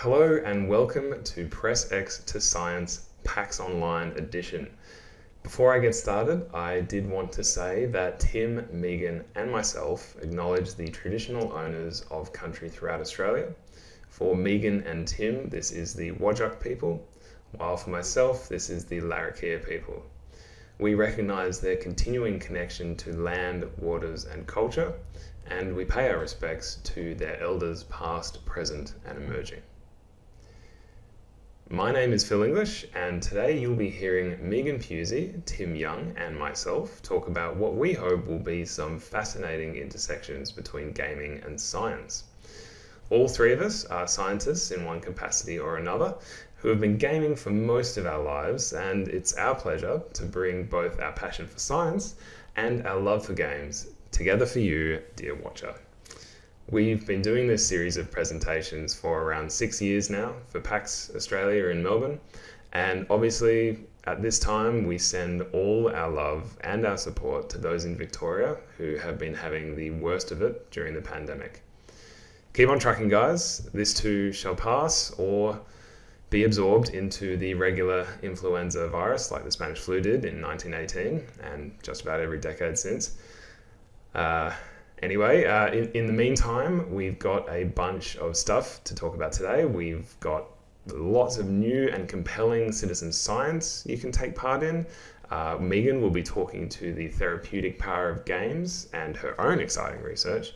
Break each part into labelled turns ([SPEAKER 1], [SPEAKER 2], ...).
[SPEAKER 1] Hello and welcome to Press X to Science PAX Online edition. Before I get started, I did want to say that Tim, Megan and myself acknowledge the traditional owners of country throughout Australia. For Megan and Tim, this is the Whadjuk people, while for myself, this is the Larrakia people. We recognise their continuing connection to land, waters and culture, and we pay our respects to their elders past, present and emerging. My name is Phill English, and today you'll be hearing Megan Pusey, Tim Young and myself talk about what we hope will be some fascinating intersections between gaming and science. All three of us are scientists in one capacity or another who have been gaming for most of our lives, and it's our pleasure to bring both our passion for science and our love for games together for you, dear watcher. We've been doing this series of presentations for around 6 years now for PAX Australia in Melbourne, and obviously at this time we send all our love and our support to those in Victoria who have been having the worst of it during the pandemic. Keep on trucking, guys. This too shall pass or be absorbed into the regular influenza virus like the Spanish flu did in 1918 and just about every decade since. Anyway, in the meantime, we've got a bunch of stuff to talk about today. We've got lots of new and compelling citizen science you can take part in. Megan will be talking to the therapeutic power of games and her own exciting research.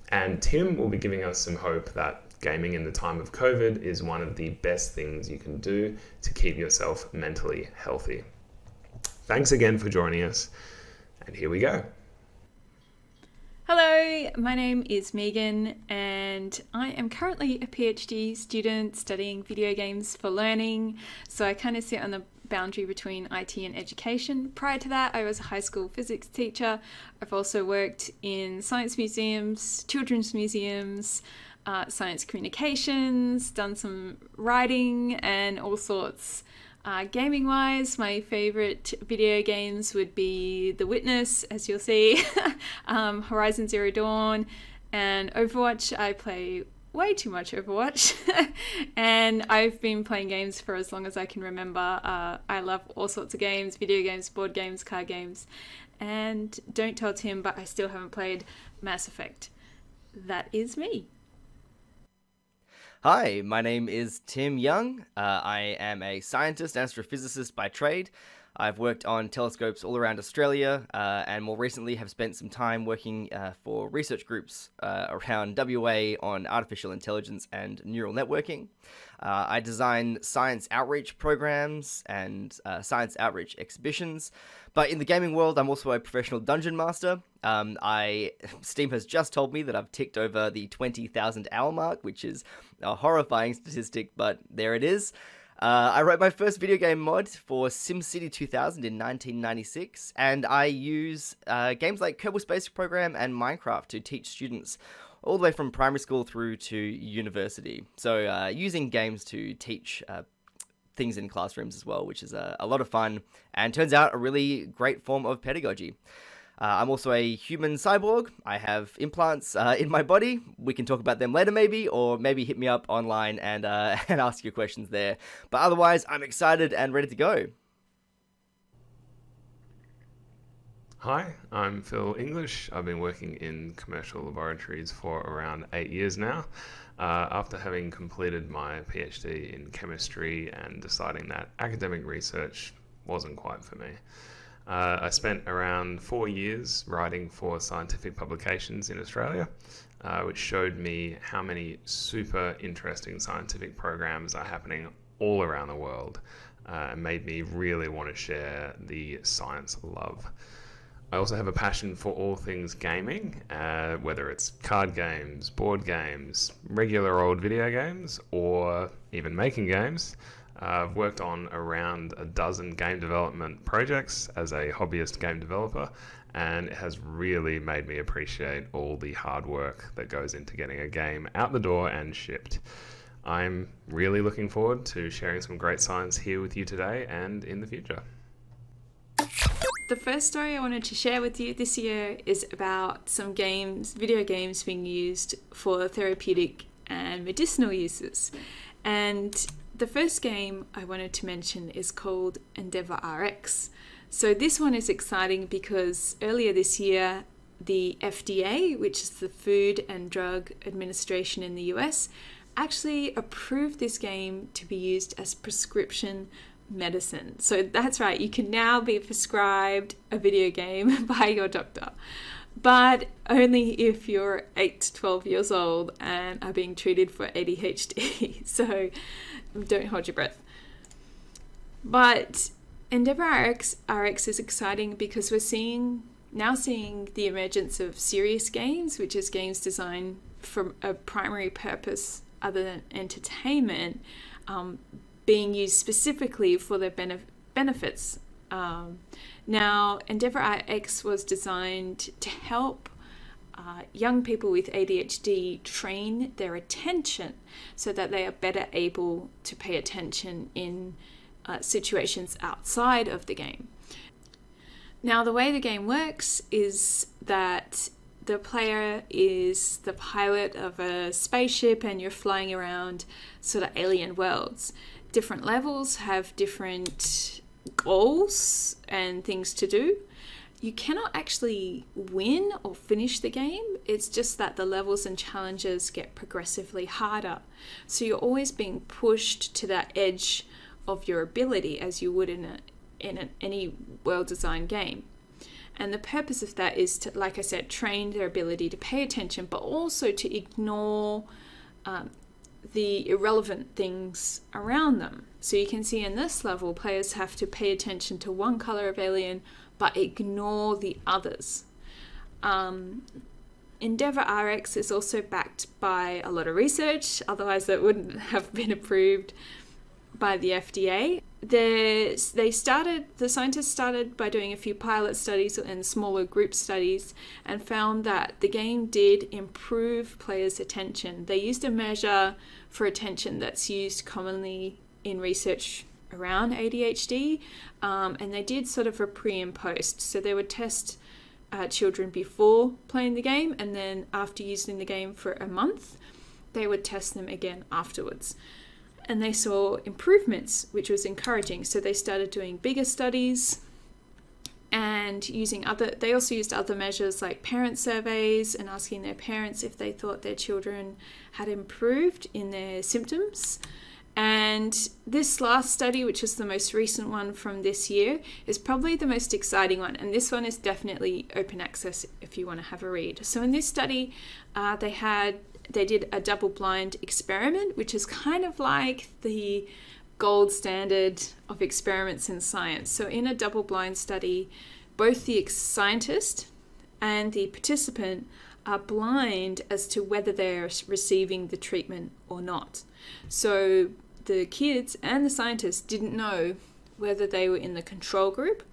[SPEAKER 1] And Tim will be giving us some hope that gaming in the time of COVID is one of the best things you can do to keep yourself mentally healthy. Thanks again for joining us, and here we go.
[SPEAKER 2] Hello, my name is Megan and I am currently a PhD student studying video games for learning, so I kind of sit on the boundary between IT and education. Prior to that, I was a high school physics teacher. I've also worked in science museums, children's museums, science communications, done some writing and all sorts. Gaming wise, my favorite video games would be The Witness, as you'll see, Horizon Zero Dawn, and Overwatch. I play way too much Overwatch, and I've been playing games for as long as I can remember. I love all sorts of games, video games, board games, card games, and don't tell Tim, but I still haven't played Mass Effect. That is me.
[SPEAKER 3] Hi, my name is Tim Young. I am a scientist and astrophysicist by trade. I've worked on telescopes all around Australia and more recently have spent some time working for research groups around WA on artificial intelligence and neural networking. I design science outreach programs and science outreach exhibitions. But in the gaming world, I'm also a professional dungeon master. Steam has just told me that I've ticked over the 20,000 hour mark, which is a horrifying statistic, but there it is. I wrote my first video game mod for SimCity 2000 in 1996, and I use games like Kerbal Space Program and Minecraft to teach students all the way from primary school through to university. So using games to teach things in classrooms as well, which is a lot of fun and turns out a really great form of pedagogy. I'm also a human cyborg. I have implants in my body. We can talk about them later maybe, or maybe hit me up online and ask your questions there. But otherwise, I'm excited and ready to go.
[SPEAKER 1] Hi, I'm Phill English. I've been working in commercial laboratories for around 8 years now. After having completed my PhD in chemistry and deciding that academic research wasn't quite for me. I spent around 4 years writing for scientific publications in Australia, which showed me how many super interesting scientific programs are happening all around the world, and made me really want to share the science love. I also have a passion for all things gaming, whether it's card games, board games, regular old video games, or even making games. I've worked on around a dozen game development projects as a hobbyist game developer, and it has really made me appreciate all the hard work that goes into getting a game out the door and shipped. I'm really looking forward to sharing some great science here with you today and in the future.
[SPEAKER 2] The first story I wanted to share with you this year is about some games, video games being used for therapeutic and medicinal uses. And the first game I wanted to mention is called Endeavour RX. So this one is exciting because earlier this year, the FDA, which is the Food and Drug Administration in the US, actually approved this game to be used as prescription medicine. So that's right, you can now be prescribed a video game by your doctor, but only if you're 8 to 12 years old and are being treated for ADHD. So don't hold your breath. But Endeavour RX is exciting because we're now seeing the emergence of serious games, which is games designed for a primary purpose other than entertainment, being used specifically for their benefits. Now, Endeavour RX was designed to help young people with ADHD train their attention so that they are better able to pay attention in situations outside of the game. Now, the way the game works is that the player is the pilot of a spaceship and you're flying around sort of alien worlds. Different levels have different goals and things to do. You cannot actually win or finish the game. It's just that the levels and challenges get progressively harder. So you're always being pushed to that edge of your ability as you would in any well-designed game. And the purpose of that is to, like I said, train their ability to pay attention, but also to ignore the irrelevant things around them. So you can see in this level, players have to pay attention to one color of alien, but ignore the others. Endeavour RX is also backed by a lot of research, otherwise it wouldn't have been approved by the FDA. The scientists started by doing a few pilot studies and smaller group studies and found that the game did improve players' attention. They used a measure for attention that's used commonly in research around ADHD, and they did sort of a pre and post. So they would test children before playing the game, and then after using the game for a month, they would test them again afterwards. And they saw improvements, which was encouraging. So they started doing bigger studies and they also used other measures like parent surveys and asking their parents if they thought their children had improved in their symptoms. And this last study, which is the most recent one from this year, is probably the most exciting one. And this one is definitely open access if you want to have a read. So in this study, they did a double-blind experiment, which is kind of like the gold standard of experiments in science. So in a double-blind study, both the scientist and the participant are blind as to whether they're receiving the treatment or not. So the kids and the scientists didn't know whether they were in the control group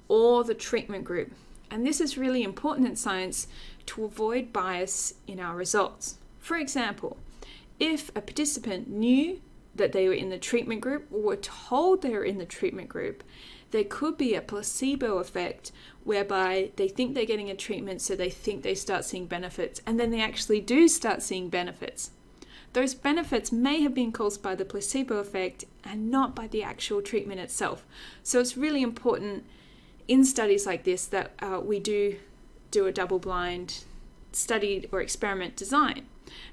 [SPEAKER 2] or the treatment group. And this is really important in science to avoid bias in our results. For example, if a participant knew that they were in the treatment group or were told they were in the treatment group, there could be a placebo effect whereby they think they're getting a treatment, so they think they start seeing benefits, and then they actually do start seeing benefits. Those benefits may have been caused by the placebo effect and not by the actual treatment itself. So it's really important in studies like this that we do a double-blind study or experiment design.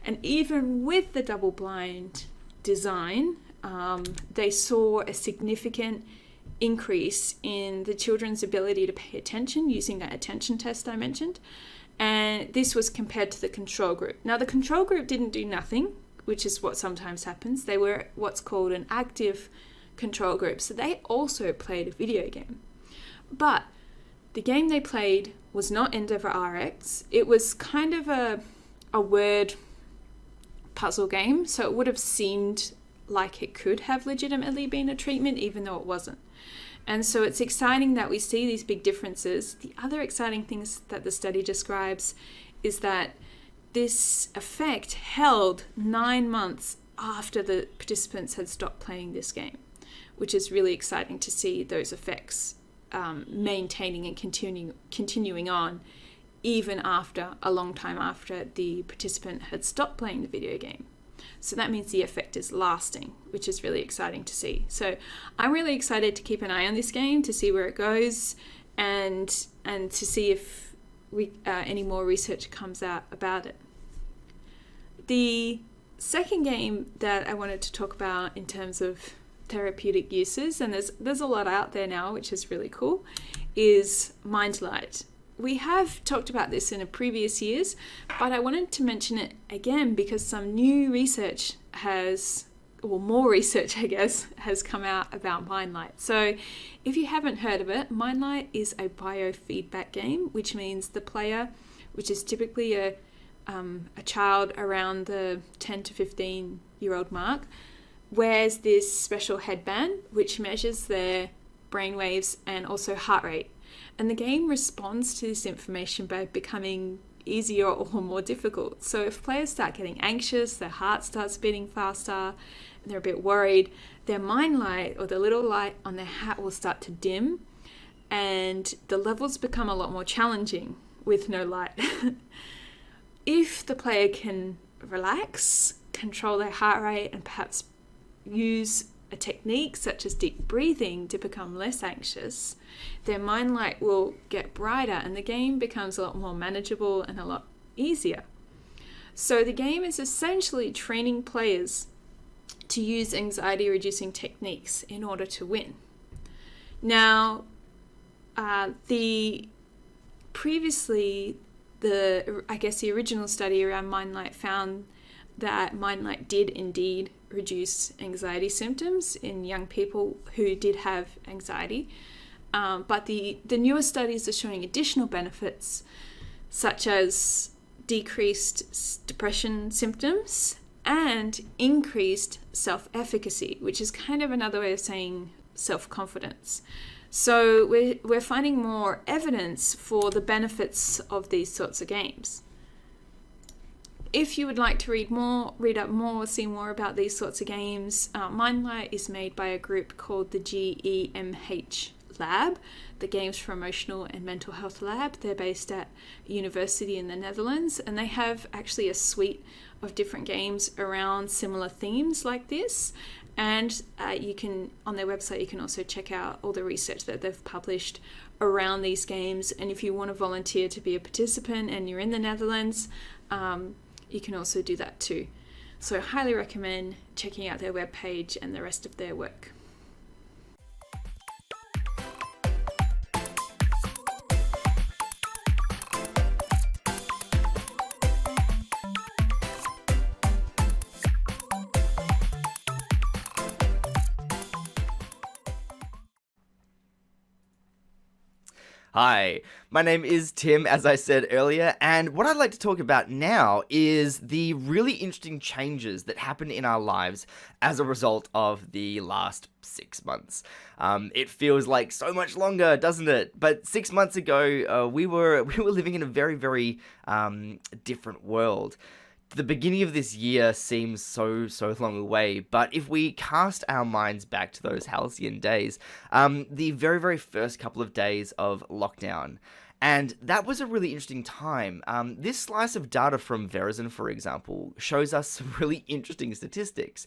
[SPEAKER 2] And even with the double-blind design, they saw a significant increase in the children's ability to pay attention using that attention test I mentioned. And this was compared to the control group. Now, the control group didn't do nothing, which is what sometimes happens. They were what's called an active control group. So they also played a video game. But the game they played was not Endeavour RX. It was kind of a word puzzle game, so it would have seemed like it could have legitimately been a treatment, even though it wasn't. And so it's exciting that we see these big differences. The other exciting things that the study describes is that this effect held 9 months after the participants had stopped playing this game, which is really exciting to see those effects maintaining and continuing on even after a long time after the participant had stopped playing the video game. So that means the effect is lasting, which is really exciting to see. So I'm really excited to keep an eye on this game, to see where it goes, and to see if any more research comes out about it. The second game that I wanted to talk about in terms of therapeutic uses, and there's a lot out there now, which is really cool, is MindLight. We have talked about this in previous years, but I wanted to mention it again because some new research more research, I guess, has come out about MindLight. So if you haven't heard of it, MindLight is a biofeedback game, which means the player, which is typically a child around the 10 to 15-year-old mark, wears this special headband which measures their brainwaves and also heart rate. And the game responds to this information by becoming easier or more difficult. So if players start getting anxious, their heart starts beating faster, and they're a bit worried, their mind light or the little light on their hat will start to dim, and the levels become a lot more challenging with no light. If the player can relax, control their heart rate, and perhaps use a technique such as deep breathing to become less anxious, their mind light will get brighter and the game becomes a lot more manageable and a lot easier. So the game is essentially training players to use anxiety reducing techniques in order to win. Now, the original study around MindLight found that MindLight did indeed reduce anxiety symptoms in young people who did have anxiety. But the newer studies are showing additional benefits, such as decreased depression symptoms and increased self-efficacy, which is kind of another way of saying self-confidence. So we're finding more evidence for the benefits of these sorts of games. If you would like to read up more, see more about these sorts of games, MindLight is made by a group called the GEMH Lab, the Games for Emotional and Mental Health Lab. They're based at a university in the Netherlands, and they have actually a suite of different games around similar themes like this. And you can, on their website, you can also check out all the research that they've published around these games. And if you want to volunteer to be a participant and you're in the Netherlands, you can also do that too. So I highly recommend checking out their webpage and the rest of their work.
[SPEAKER 3] Hi, my name is Tim, as I said earlier, and what I'd like to talk about now is the really interesting changes that happen in our lives as a result of the last 6 months. It feels like so much longer, doesn't it? But 6 months ago, we were living in a very, very different world. The beginning of this year seems so long away, but if we cast our minds back to those halcyon days, the very, very first couple of days of lockdown, and that was a really interesting time. This slice of data from Verizon, for example, shows us some really interesting statistics.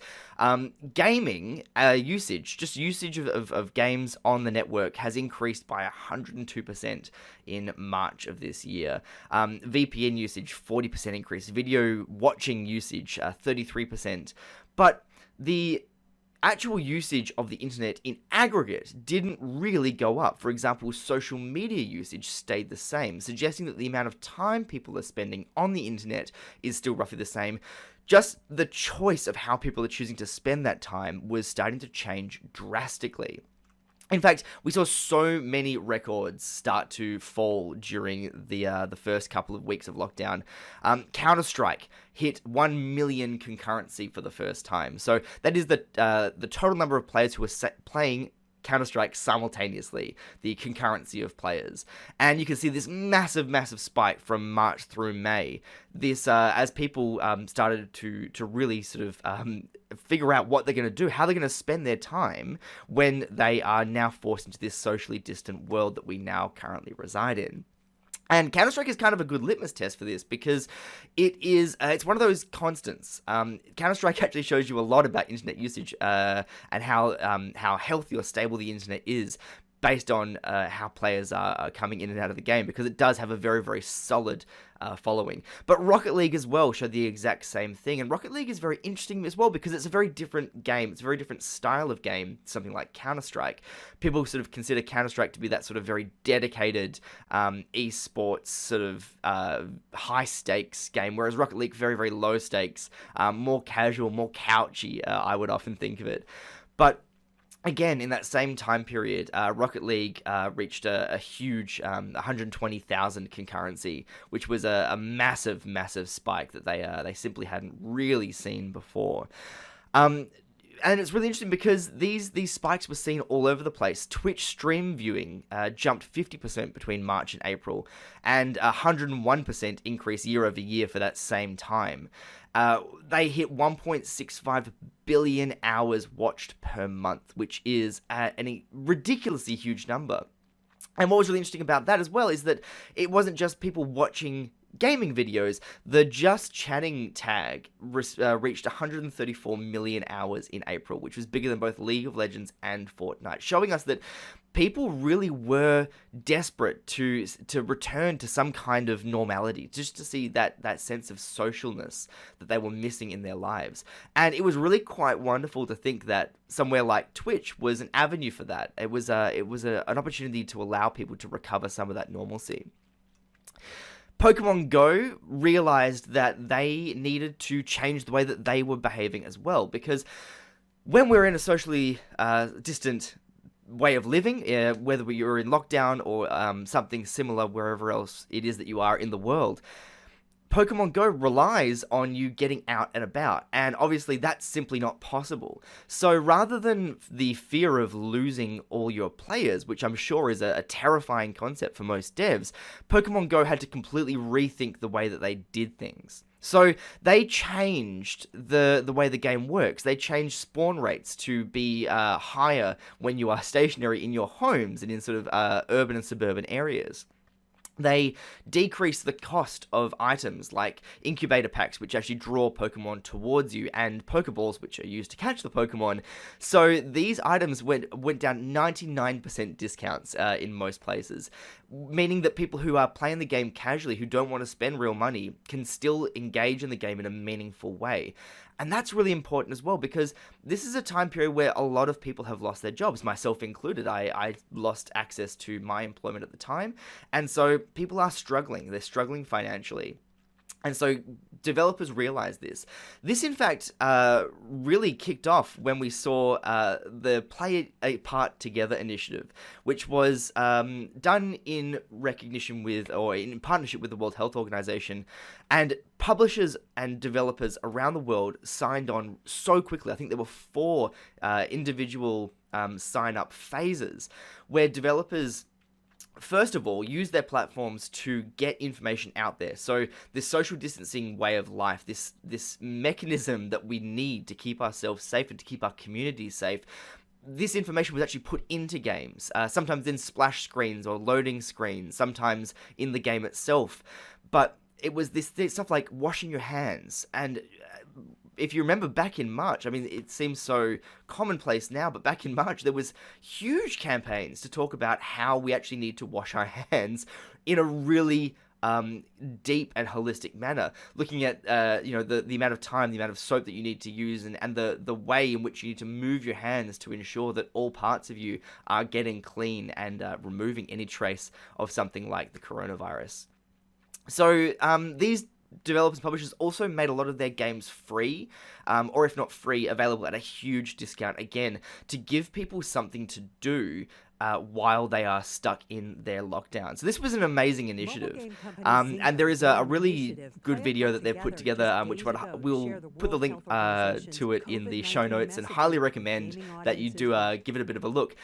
[SPEAKER 3] Gaming usage of games on the network has increased by 102% in March of this year. VPN usage, 40% increase. Video watching usage, 33%. But the actual usage of the internet in aggregate didn't really go up. For example, social media usage stayed the same, suggesting that the amount of time people are spending on the internet is still roughly the same. Just the choice of how people are choosing to spend that time was starting to change drastically. In fact, we saw so many records start to fall during the first couple of weeks of lockdown. Counter-Strike hit 1 million concurrency for the first time. So that is the total number of players who are playing Counter-Strike simultaneously, the concurrency of players. And you can see this massive spike from March through May. This, as people started to really sort of figure out what they're going to do, how they're going to spend their time when they are now forced into this socially distant world that we now currently reside in. And Counter-Strike is kind of a good litmus test for this because it's one of those constants. Counter-Strike actually shows you a lot about internet usage and how healthy or stable the internet is based on how players are coming in and out of the game, because it does have a very, very solid following. But Rocket League as well showed the exact same thing, and Rocket League is very interesting as well because it's a very different game. It's a very different style of game, something like Counter-Strike. People sort of consider Counter-Strike to be that sort of very dedicated esports sort of high-stakes game, whereas Rocket League, very, very low stakes, more casual, more couchy, I would often think of it. But again, in that same time period, Rocket League reached a huge 120,000 concurrency, which was a massive, massive spike that they simply hadn't really seen before. And it's really interesting because these spikes were seen all over the place. Twitch stream viewing jumped 50% between March and April, and 101% increase year over year for that same time. They hit 1.65 billion hours watched per month, which is a ridiculously huge number. And what was really interesting about that as well is that it wasn't just people watching gaming videos. The Just Chatting tag reached 134 million hours in April, which was bigger than both League of Legends and Fortnite, showing us that people really were desperate to return to some kind of normality, just to see that sense of socialness that they were missing in their lives. And it was really quite wonderful to think that somewhere like Twitch was an avenue for that. It was an opportunity to allow people to recover some of that normalcy. Pokemon Go realized that they needed to change the way that they were behaving as well, because when we're in a socially distant way of living, whether you're in lockdown or something similar wherever else it is that you are in the world, Pokemon Go relies on you getting out and about, and obviously that's simply not possible. So rather than the fear of losing all your players, which I'm sure is a terrifying concept for most devs, Pokemon Go had to completely rethink the way that they did things. So they changed the way the game works. They changed spawn rates to be higher when you are stationary in your homes and in sort of urban and suburban areas. They decrease the cost of items like incubator packs, which actually draw Pokemon towards you, and Pokeballs, which are used to catch the Pokemon. So these items went down 99% discounts in most places, meaning that people who are playing the game casually, who don't want to spend real money, can still engage in the game in a meaningful way. And that's really important as well, because this is a time period where a lot of people have lost their jobs, myself included. I lost access to my employment at the time, and so people are struggling. They're struggling financially. And so developers realized this. This, in fact, really kicked off when we saw the Play a Part Together initiative, which was done in recognition with, or in partnership with, the World Health Organization. And publishers and developers around the world signed on so quickly. I think there were 4 individual sign-up phases where developers, first of all, use their platforms to get information out there. So this social distancing way of life, this mechanism that we need to keep ourselves safe and to keep our communities safe, this information was actually put into games, sometimes in splash screens or loading screens, sometimes in the game itself. But it was this stuff like washing your hands. And if you remember back in March, I mean, it seems so commonplace now, but back in March, there was huge campaigns to talk about how we actually need to wash our hands in a really deep and holistic manner, looking at the amount of time, the amount of soap that you need to use, and the way in which you need to move your hands to ensure that all parts of you are getting clean and removing any trace of something like the coronavirus. So these developers and publishers also made a lot of their games free, or if not free, available at a huge discount, again, to give people something to do while they are stuck in their lockdown. So this was an amazing initiative. And there is a really good video that they've put together, which we'll put the link to it in the show notes, and highly recommend that you do give it a bit of a look.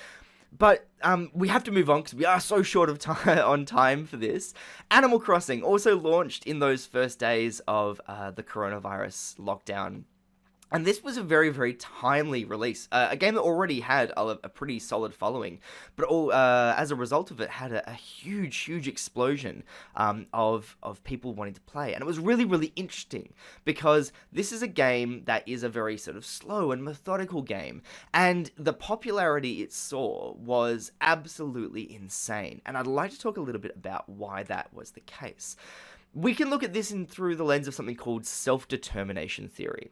[SPEAKER 3] But we have to move on because we are so short of time on time for this. Animal Crossing also launched in those first days of the coronavirus lockdown. And this was a very, very timely release. A game that already had a pretty solid following, but as a result of it, had a huge, huge explosion of people wanting to play. And it was really, really interesting because this is a game that is a very sort of slow and methodical game. And the popularity it saw was absolutely insane. And I'd like to talk a little bit about why that was the case. We can look at this through the lens of something called self-determination theory.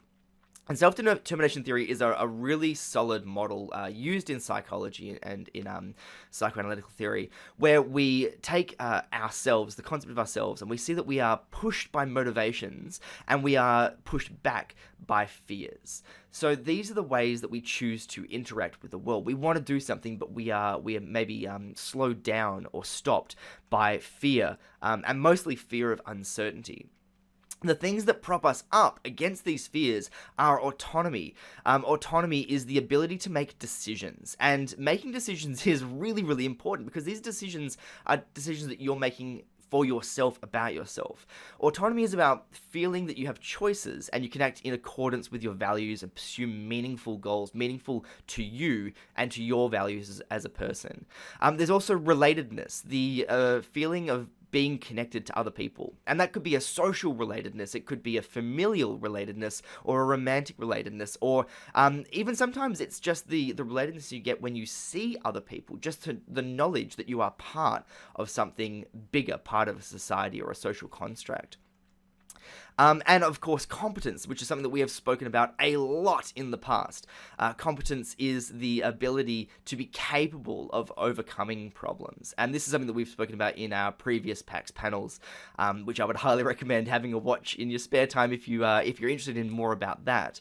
[SPEAKER 3] And self-determination theory is a really solid model used in psychology and in psychoanalytical theory, where we take ourselves, the concept of ourselves, and we see that we are pushed by motivations and we are pushed back by fears. So these are the ways that we choose to interact with the world. We want to do something, but we are maybe slowed down or stopped by fear, and mostly fear of uncertainty. The things that prop us up against these fears are autonomy. Autonomy is the ability to make decisions, and making decisions is really, really important because these decisions are decisions that you're making for yourself, about yourself. Autonomy is about feeling that you have choices and you can act in accordance with your values and pursue meaningful goals, meaningful to you and to your values as a person. There's also relatedness, the feeling of being connected to other people. And that could be a social relatedness, it could be a familial relatedness, or a romantic relatedness, or even sometimes it's just the relatedness you get when you see other people, just the knowledge that you are part of something bigger, part of a society or a social construct. And of course, competence, which is something that we have spoken about a lot in the past. Competence is the ability to be capable of overcoming problems. And this is something that we've spoken about in our previous PAX panels, which I would highly recommend having a watch in your spare time if you're interested in more about that.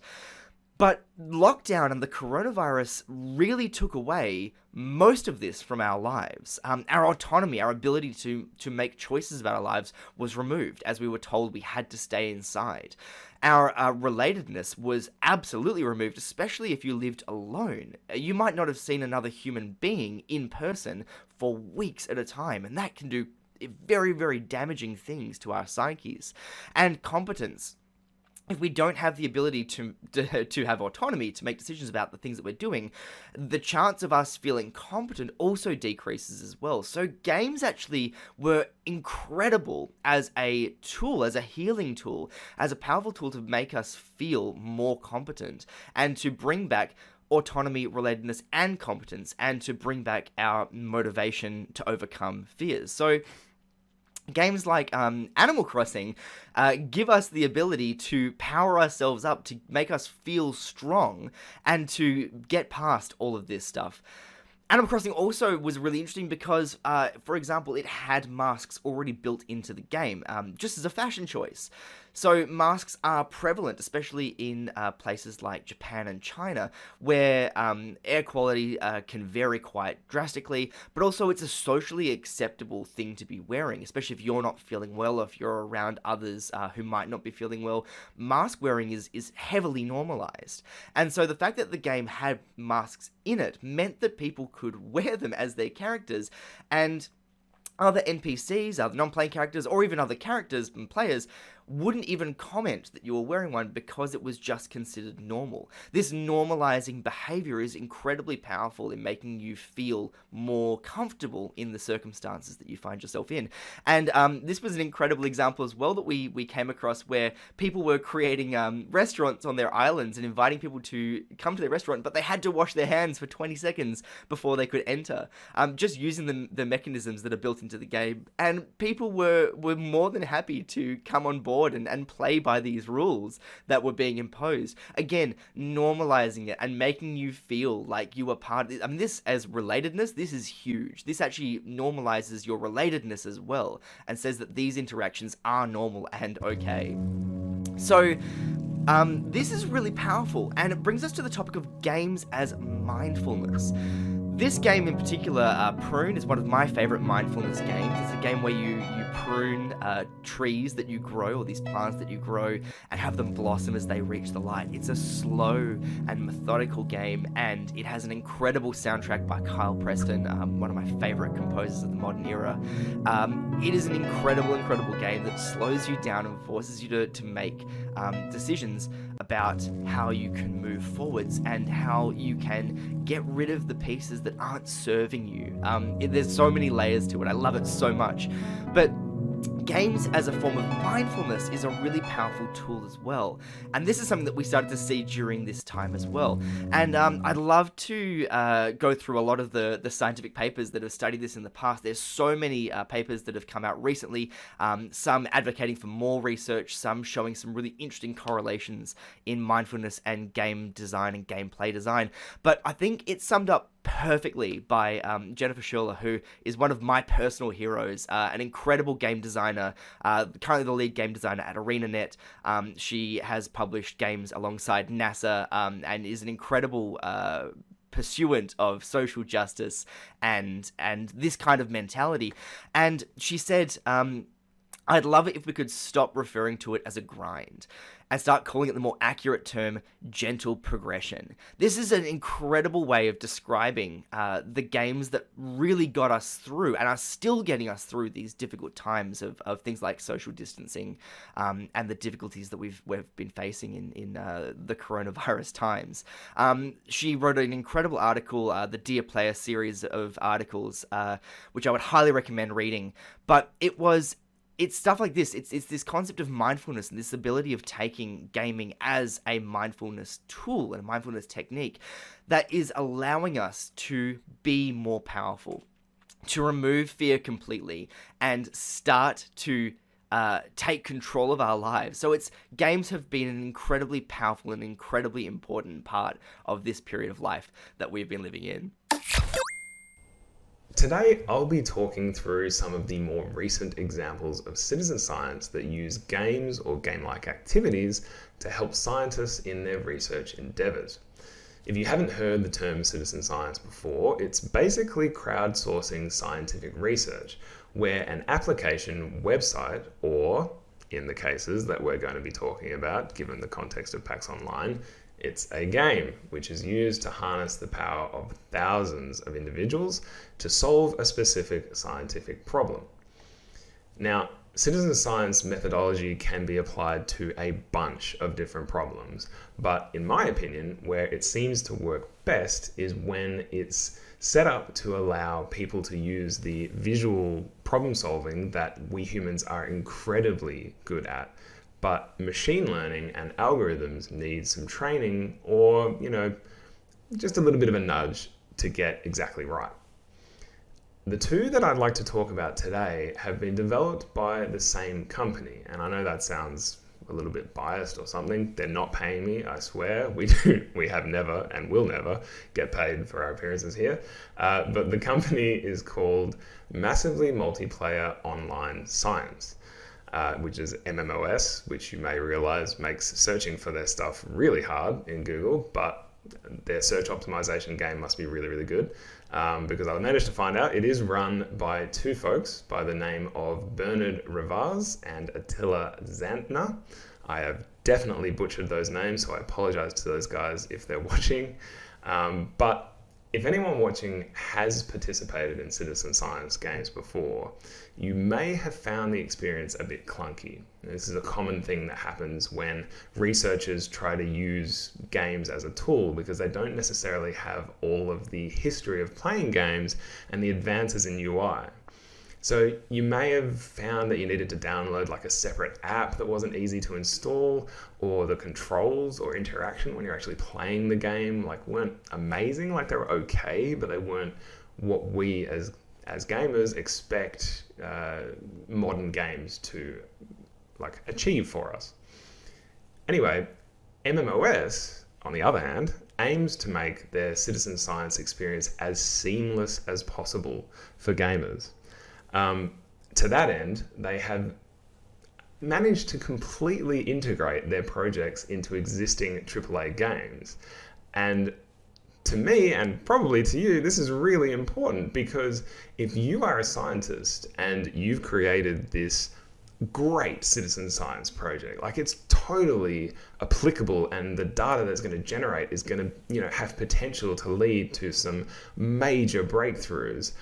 [SPEAKER 3] But lockdown and the coronavirus really took away most of this from our lives. Our autonomy, our ability to make choices about our lives was removed, as we were told we had to stay inside. Our relatedness was absolutely removed, especially if you lived alone. You might not have seen another human being in person for weeks at a time, and that can do very, very damaging things to our psyches. And competence. If we don't have the ability to have autonomy, to make decisions about the things that we're doing, the chance of us feeling competent also decreases as well. So games actually were incredible as a tool, as a healing tool, as a powerful tool to make us feel more competent and to bring back autonomy, relatedness, and competence, and to bring back our motivation to overcome fears. So games like Animal Crossing give us the ability to power ourselves up, to make us feel strong, and to get past all of this stuff. Animal Crossing also was really interesting because, for example, it had masks already built into the game, just as a fashion choice. So masks are prevalent, especially in places like Japan and China, where air quality can vary quite drastically, but also it's a socially acceptable thing to be wearing, especially if you're not feeling well, or if you're around others who might not be feeling well. Mask wearing is heavily normalized. And so the fact that the game had masks in it meant that people could wear them as their characters, and other NPCs, other non-playing characters, or even other characters and players wouldn't even comment that you were wearing one because it was just considered normal. This normalizing behavior is incredibly powerful in making you feel more comfortable in the circumstances that you find yourself in. And this was an incredible example as well that we came across, where people were creating restaurants on their islands and inviting people to come to their restaurant, but they had to wash their hands for 20 seconds before they could enter, just using the mechanisms that are built into the game. And people were more than happy to come on board and play by these rules that were being imposed. Again, normalizing it and making you feel like you are part of it. I mean, this as relatedness, this is huge. This actually normalizes your relatedness as well and says that these interactions are normal and okay. So this is really powerful, and it brings us to the topic of games as mindfulness. This game in particular, Prune, is one of my favorite mindfulness games. It's a game where you prune trees that you grow, or these plants that you grow, and have them blossom as they reach the light. It's a slow and methodical game, and it has an incredible soundtrack by Kyle Preston, one of my favorite composers of the modern era. It is an incredible game that slows you down and forces you to make decisions about how you can move forwards and how you can get rid of the pieces that aren't serving you. There's so many layers to it. I love it so much. But games as a form of mindfulness is a really powerful tool as well. And this is something that we started to see during this time as well. And I'd love to go through a lot of the scientific papers that have studied this in the past. There's so many papers that have come out recently, some advocating for more research, some showing some really interesting correlations in mindfulness and game design and gameplay design. But I think it's summed up perfectly by Jennifer Schuller, who is one of my personal heroes, an incredible game designer, currently the lead game designer at ArenaNet. She has published games alongside NASA and is an incredible pursuant of social justice and this kind of mentality. And she said, I'd love it if we could stop referring to it as a grind and start calling it the more accurate term, gentle progression. This is an incredible way of describing the games that really got us through and are still getting us through these difficult times of things like social distancing and the difficulties that we've been facing in the coronavirus times. She wrote an incredible article, the Dear Player series of articles, which I would highly recommend reading, but it's stuff like this. It's this concept of mindfulness and this ability of taking gaming as a mindfulness tool and a mindfulness technique that is allowing us to be more powerful, to remove fear completely and start to take control of our lives. So games have been an incredibly powerful and incredibly important part of this period of life that we've been living in.
[SPEAKER 1] Today, I'll be talking through some of the more recent examples of citizen science that use games or game-like activities to help scientists in their research endeavors. If you haven't heard the term citizen science before, it's basically crowdsourcing scientific research, where an application, website, or, in the cases that we're going to be talking about, given the context of PAX Online, it's a game which is used to harness the power of thousands of individuals to solve a specific scientific problem. Now, citizen science methodology can be applied to a bunch of different problems, but in my opinion, where it seems to work best is when it's set up to allow people to use the visual problem solving that we humans are incredibly good at. But machine learning and algorithms need some training or, just a little bit of a nudge to get exactly right. The two that I'd like to talk about today have been developed by the same company. And I know that sounds a little bit biased or something. They're not paying me, I swear. We have never and will never get paid for our appearances here. But the company is called Massively Multiplayer Online Science. Which is MMOS, which you may realize makes searching for their stuff really hard in Google, but their search optimization game must be really, really good. Because I managed to find out it is run by two folks by the name of Bernard Rivaz and Attila Zantner. I have definitely butchered those names, so I apologize to those guys if they're watching. But if anyone watching has participated in citizen science games before, you may have found the experience a bit clunky. This is a common thing that happens when researchers try to use games as a tool because they don't necessarily have all of the history of playing games and the advances in UI. So you may have found that you needed to download like a separate app that wasn't easy to install, or the controls or interaction when you're actually playing the game weren't amazing. They were okay, but they weren't what we as gamers expect modern games to achieve for us. Anyway, MMOS, on the other hand, aims to make their citizen science experience as seamless as possible for gamers. To that end, they have managed to completely integrate their projects into existing AAA games. And to me, and probably to you, this is really important, because if you are a scientist and you've created this great citizen science project, like it's totally applicable, and the data that's going to generate is going to, have potential to lead to some major breakthroughs,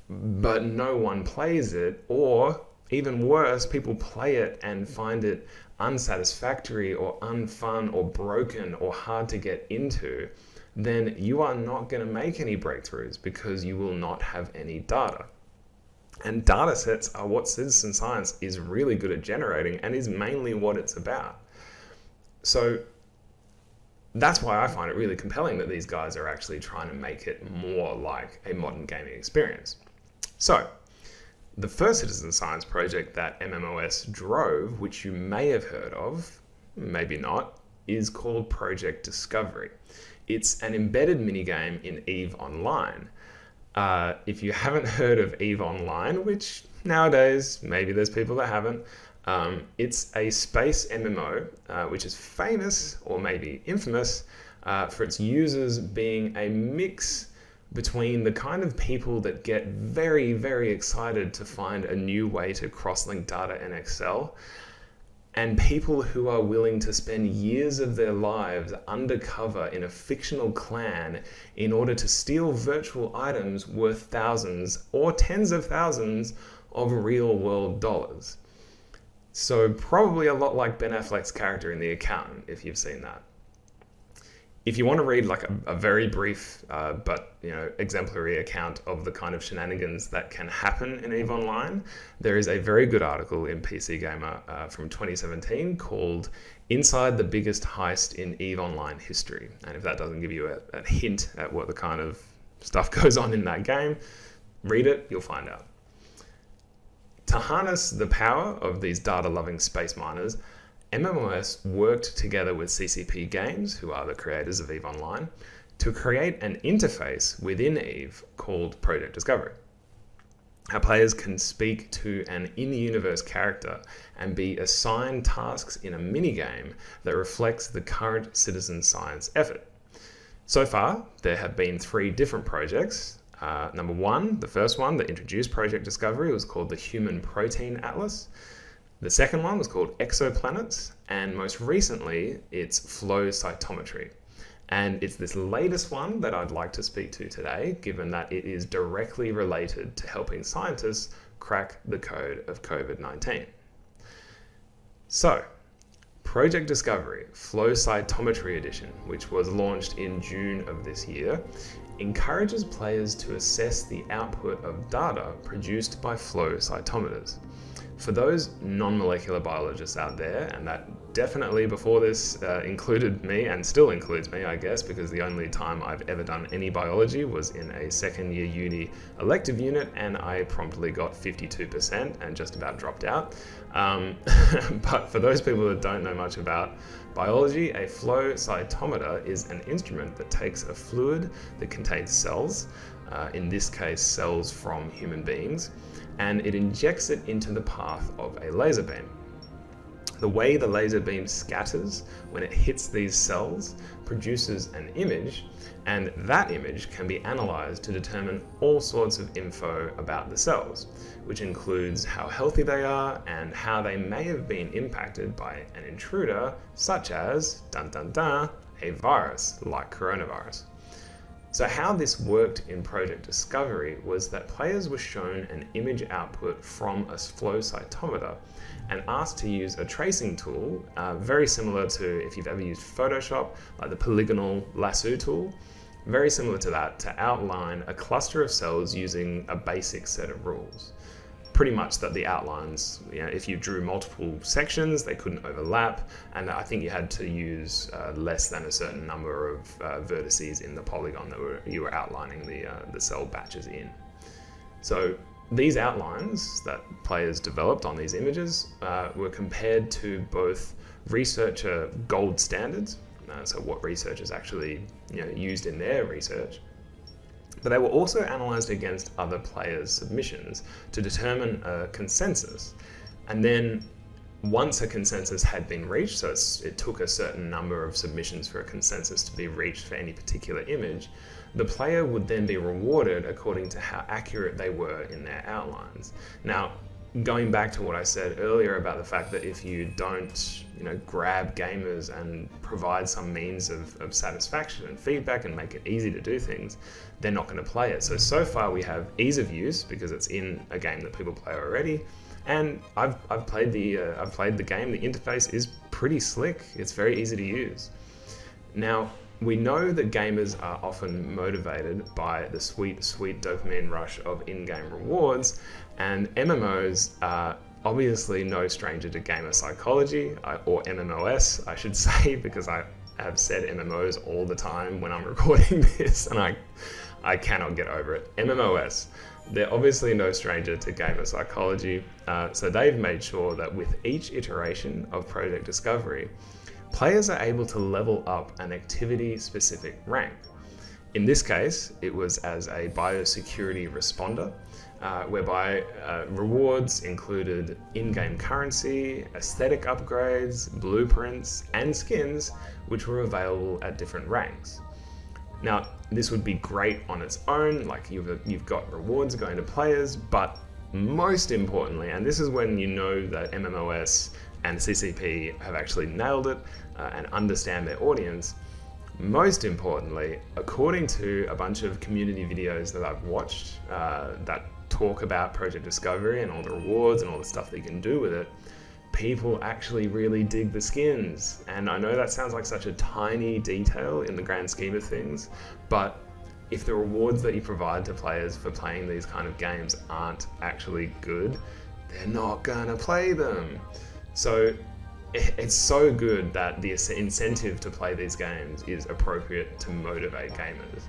[SPEAKER 1] but no one plays it, or even worse, people play it and find it unsatisfactory or unfun or broken or hard to get into, then you are not going to make any breakthroughs, because you will not have any data. And data sets are what citizen science is really good at generating, and is mainly what it's about. So that's why I find it really compelling that these guys are actually trying to make it more like a modern gaming experience. So the first citizen science project that MMOS drove, which you may have heard of, maybe not, is called Project Discovery. It's an embedded minigame in EVE Online. If you haven't heard of EVE Online, which nowadays maybe there's people that haven't, it's a space MMO which is famous, or maybe infamous, for its users being a mix between the kind of people that get very, very excited to find a new way to cross-link data in Excel, and people who are willing to spend years of their lives undercover in a fictional clan in order to steal virtual items worth thousands or tens of thousands of real-world dollars. So probably a lot like Ben Affleck's character in The Accountant, if you've seen that. If you want to read like a very brief but exemplary account of the kind of shenanigans that can happen in EVE Online, there is a very good article in PC Gamer from 2017 called "Inside the Biggest Heist in EVE Online History." And if that doesn't give you a hint at what the kind of stuff goes on in that game, read it, you'll find out. To harness the power of these data-loving space miners, MMOS worked together with CCP Games, who are the creators of EVE Online, to create an interface within EVE called Project Discovery. Our players can speak to an in-universe character and be assigned tasks in a minigame that reflects the current citizen science effort. So far, there have been 3 different projects. Number 1, the first one that introduced Project Discovery, was called the Human Protein Atlas. The second one was called Exoplanets, and most recently it's Flow Cytometry. And it's this latest one that I'd like to speak to today, given that it is directly related to helping scientists crack the code of COVID-19. So, Project Discovery Flow Cytometry Edition, which was launched in June of this year, encourages players to assess the output of data produced by flow cytometers. For those non-molecular biologists out there, and that definitely before this included me, and still includes me, I guess, because the only time I've ever done any biology was in a second-year uni elective unit, and I promptly got 52% and just about dropped out. But for those people that don't know much about biology, a flow cytometer is an instrument that takes a fluid that contains cells, in this case cells from human beings, and it injects it into the path of a laser beam. The way the laser beam scatters when it hits these cells produces an image, and that image can be analysed to determine all sorts of info about the cells, which includes how healthy they are and how they may have been impacted by an intruder such as, dun dun dun, a virus like coronavirus. So how this worked in Project Discovery was that players were shown an image output from a flow cytometer and asked to use a tracing tool, very similar to if you've ever used Photoshop, like the polygonal lasso tool, very similar to that, to outline a cluster of cells using a basic set of rules. Pretty much that the outlines, if you drew multiple sections, they couldn't overlap, and I think you had to use less than a certain number of vertices in the polygon that you were outlining the cell batches in. So these outlines that players developed on these images were compared to both researcher gold standards, so what researchers actually used in their research, but they were also analysed against other players' submissions to determine a consensus. And then once a consensus had been reached, so it took a certain number of submissions for a consensus to be reached for any particular image, the player would then be rewarded according to how accurate they were in their outlines. Now, going back to what I said earlier about the fact that if you don't, grab gamers and provide some means of satisfaction and feedback and make it easy to do things, they're not going to play it. So far we have ease of use because it's in a game that people play already. And I've played the game. The interface is pretty slick. It's very easy to use. Now, we know that gamers are often motivated by the sweet dopamine rush of in-game rewards, and MMOs are obviously no stranger to gamer psychology, or MMOS, I should say, because I have said MMOs all the time when I'm recording this, and I cannot get over it. MMOS. They're obviously no stranger to gamer psychology, so they've made sure that with each iteration of Project Discovery, players are able to level up an activity-specific rank. In this case, it was as a biosecurity responder, whereby rewards included in-game currency, aesthetic upgrades, blueprints, and skins, which were available at different ranks. Now, this would be great on its own, like you've got rewards going to players, but most importantly, and this is when you know that MMOS and CCP have actually nailed it and understand their audience, most importantly, according to a bunch of community videos that I've watched that talk about Project Discovery and all the rewards and all the stuff that you can do with it, people actually really dig the skins. And I know that sounds like such a tiny detail in the grand scheme of things, but if the rewards that you provide to players for playing these kind of games aren't actually good, they're not gonna play them. So it's so good that the incentive to play these games is appropriate to motivate gamers.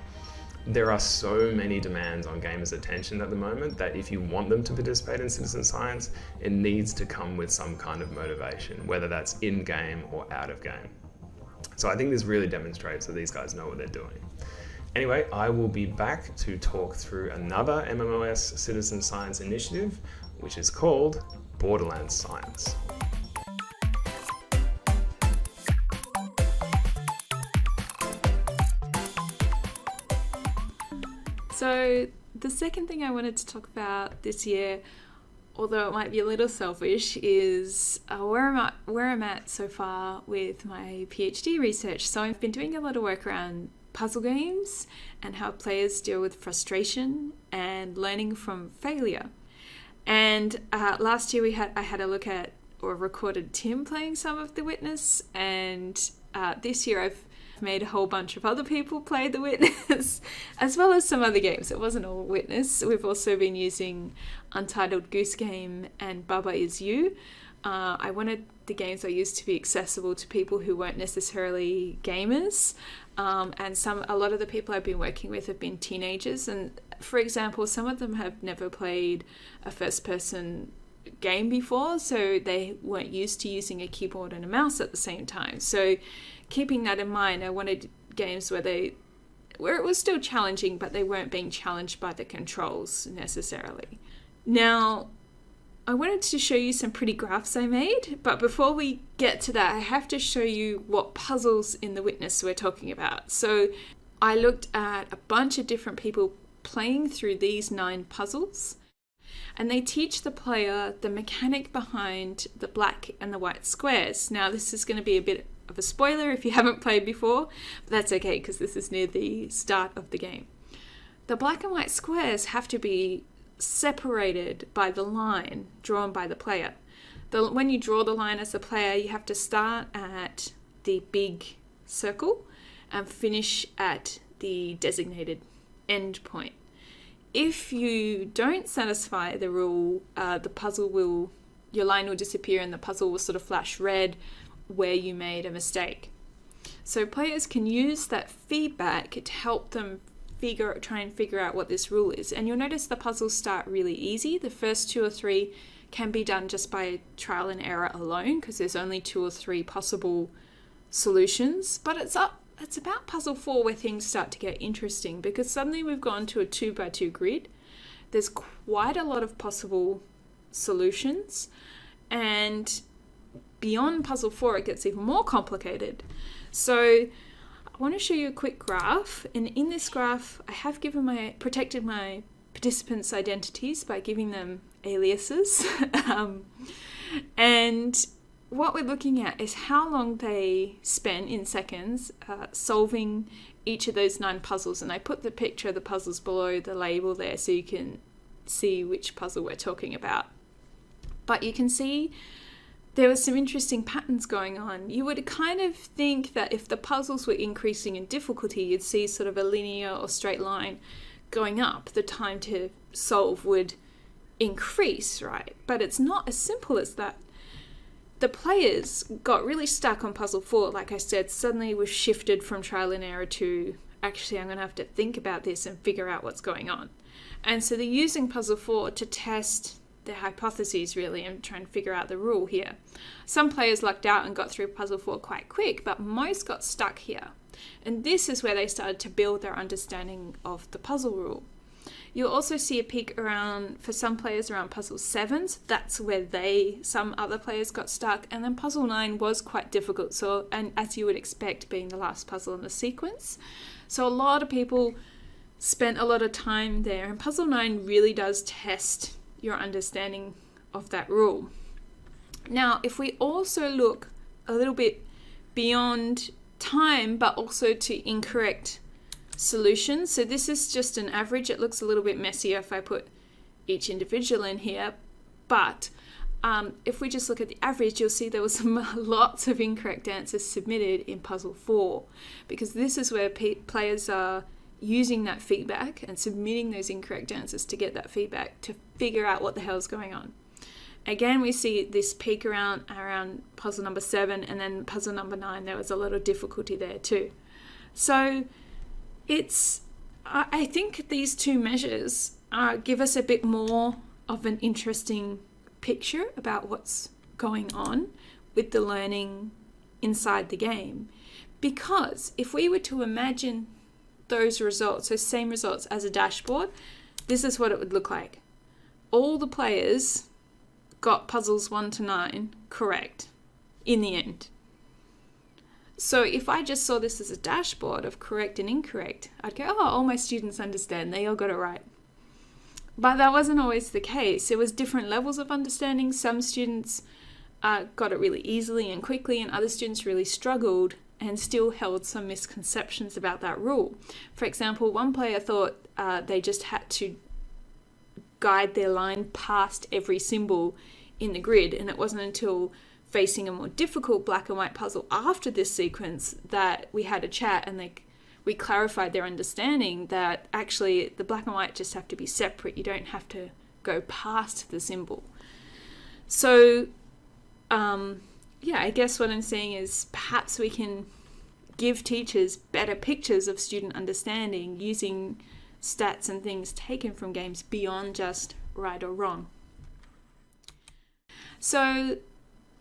[SPEAKER 1] There are so many demands on gamers' attention at the moment that if you want them to participate in citizen science, it needs to come with some kind of motivation, whether that's in-game or out of game. So I think this really demonstrates that these guys know what they're doing. Anyway, I will be back to talk through another MMOS citizen science initiative, which is called Borderlands Science.
[SPEAKER 2] So the second thing I wanted to talk about this year, although it might be a little selfish, is where I'm at so far with my PhD research. So I've been doing a lot of work around puzzle games and how players deal with frustration and learning from failure. And last year I had a look at or recorded Tim playing some of The Witness, and this year I've made a whole bunch of other people play The Witness, as well as some other games. It wasn't all Witness. We've also been using Untitled Goose Game and Bubba Is You. I wanted the games I used to be accessible to people who weren't necessarily gamers, and a lot of the people I've been working with have been teenagers, and for example, some of them have never played a first-person game before, so they weren't used to using a keyboard and a mouse at the same time. So keeping that in mind, I wanted games where it was still challenging, but they weren't being challenged by the controls necessarily. Now, I wanted to show you some pretty graphs I made, but before we get to that, I have to show you what puzzles in The Witness we're talking about. So I looked at a bunch of different people playing through these 9 puzzles, and they teach the player the mechanic behind the black and the white squares. Now, this is going to be a bit of a spoiler if you haven't played before, but that's okay because this is near the start of the game. The black and white squares have to be separated by the line drawn by the player. When you draw the line as a player, you have to start at the big circle and finish at the designated end point. If you don't satisfy the rule, your line will disappear and the puzzle will sort of flash red where you made a mistake. So players can use that feedback to help them try and figure out what this rule is. And you'll notice the puzzles start really easy. The first 2 or 3 can be done just by trial and error alone because there's only 2 or 3 possible solutions. But it's about puzzle 4 where things start to get interesting because suddenly we've gone to a 2x2 grid. There's quite a lot of possible solutions, and beyond puzzle 4, it gets even more complicated. So I want to show you a quick graph, and in this graph I have protected my participants' identities by giving them aliases. And what we're looking at is how long they spent in seconds solving each of those 9 puzzles. And I put the picture of the puzzles below the label there so you can see which puzzle we're talking about. But you can see there were some interesting patterns going on. You would kind of think that if the puzzles were increasing in difficulty, you'd see sort of a linear or straight line going up. The time to solve would increase, right? But it's not as simple as that. The players got really stuck on puzzle 4. Like I said, suddenly we've shifted from trial and error to, actually, I'm going to have to think about this and figure out what's going on. And so they're using puzzle 4 to test their hypotheses, really, and try and figure out the rule here. Some players lucked out and got through puzzle 4 quite quick, but most got stuck here. And this is where they started to build their understanding of the puzzle rule. You'll also see a peak for some players around puzzle 7. So that's where some other players got stuck. And then puzzle 9 was quite difficult. And as you would expect, being the last puzzle in the sequence. So a lot of people spent a lot of time there. And puzzle 9 really does test your understanding of that rule. Now, if we also look a little bit beyond time, but also to incorrect solutions. So this is just an average. It looks a little bit messier if I put each individual in here, but if we just look at the average, you'll see there was lots of incorrect answers submitted in puzzle 4, because this is where players are using that feedback and submitting those incorrect answers to get that feedback to figure out what the hell is going on. Again, we see this peak around puzzle number 7, and then puzzle number 9, there was a lot of difficulty there too. So I think these two measures give us a bit more of an interesting picture about what's going on with the learning inside the game. Because if we were to imagine those results, those same results as a dashboard, this is what it would look like. All the players got puzzles 1 to 9 correct in the end. So if I just saw this as a dashboard of correct and incorrect, I'd go, oh, all my students understand, they all got it right. But that wasn't always the case. There was different levels of understanding. Some students got it really easily and quickly, and other students really struggled and still held some misconceptions about that rule. For example, one player thought they just had to guide their line past every symbol in the grid, and it wasn't until facing a more difficult black and white puzzle after this sequence that we had a chat and we clarified their understanding that actually the black and white just have to be separate. You don't have to go past the symbol. So I guess what I'm saying is perhaps we can give teachers better pictures of student understanding using stats and things taken from games beyond just right or wrong. So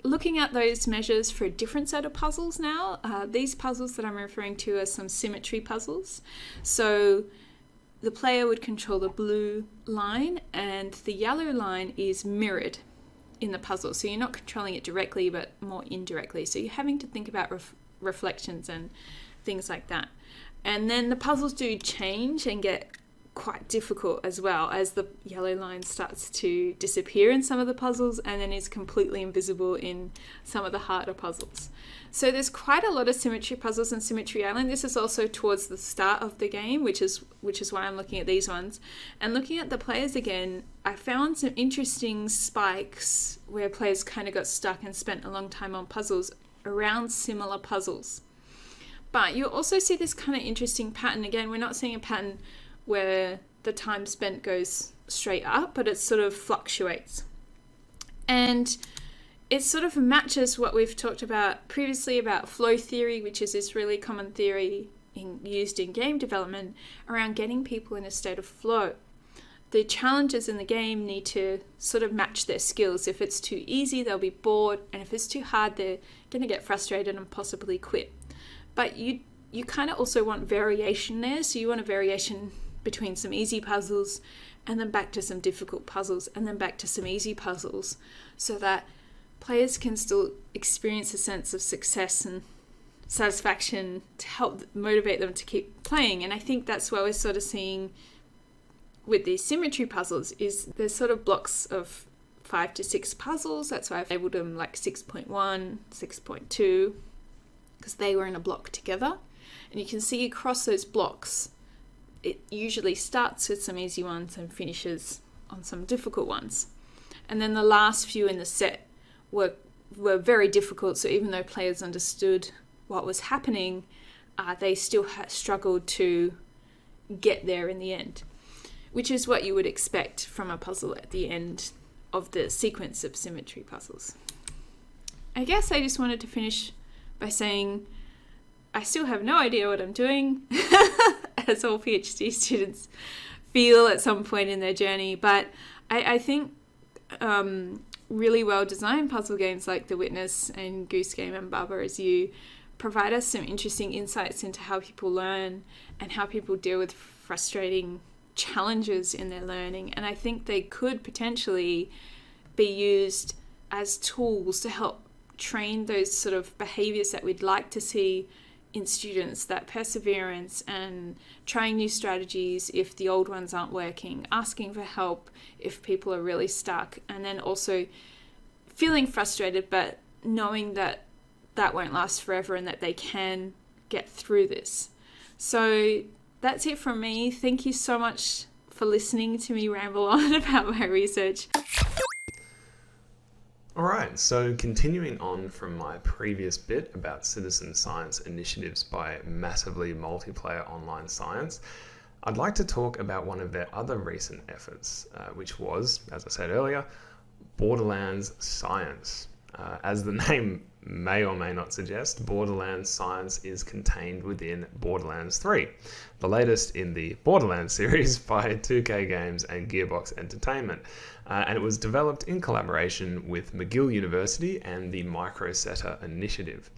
[SPEAKER 2] looking at those measures for a different set of puzzles now, these puzzles that I'm referring to are some symmetry puzzles. So the player would control the blue line and the yellow line is mirrored in the puzzle. So you're not controlling it directly, but more indirectly. So you're having to think about reflections and things like that. And then the puzzles do change and get quite difficult as well, as the yellow line starts to disappear in some of the puzzles and then is completely invisible in some of the harder puzzles. So there's quite a lot of symmetry puzzles in Symmetry Island. This is also towards the start of the game, which is why I'm looking at these ones. And looking at the players again, I found some interesting spikes where players kind of got stuck and spent a long time on puzzles around similar puzzles. But you also see this kind of interesting pattern. Again, we're not seeing a pattern where the time spent goes straight up, but it sort of fluctuates. And it sort of matches what we've talked about previously about flow theory, which is this really common theory used in game development around getting people in a state of flow. The challenges in the game need to sort of match their skills. If it's too easy, they'll be bored, and if it's too hard, they're going to get frustrated and possibly quit. But you kind of also want variation there, so you want a variation between some easy puzzles and then back to some difficult puzzles and then back to some easy puzzles, so that players can still experience a sense of success and satisfaction to help motivate them to keep playing. And I think that's what we're sort of seeing with these symmetry puzzles, is there's sort of blocks of 5 to 6 puzzles. That's why I've labeled them like 6.1, 6.2, because they were in a block together. And you can see across those blocks, it usually starts with some easy ones and finishes on some difficult ones. And then the last few in the set were very difficult, so even though players understood what was happening, they still struggled to get there in the end, which is what you would expect from a puzzle at the end of the sequence of symmetry puzzles. I guess I just wanted to finish by saying I still have no idea what I'm doing, as all PhD students feel at some point in their journey, but I think really well designed puzzle games like The Witness and Goose Game and Baba As You provide us some interesting insights into how people learn and how people deal with frustrating challenges in their learning. And I think they could potentially be used as tools to help train those sort of behaviors that we'd like to see in students, that perseverance and trying new strategies if the old ones aren't working, asking for help if people are really stuck, and then also feeling frustrated but knowing that that won't last forever and that they can get through this. So that's it from me. Thank you so much for listening to me ramble on about my research.
[SPEAKER 1] Alright, so continuing on from my previous bit about citizen science initiatives by massively multiplayer online science, I'd like to talk about one of their other recent efforts, which was, as I said earlier, Borderlands Science. As the name may or may not suggest, Borderlands Science is contained within Borderlands 3, the latest in the Borderlands series by 2K Games and Gearbox Entertainment. And it was developed in collaboration with McGill University and the Microsetta Initiative.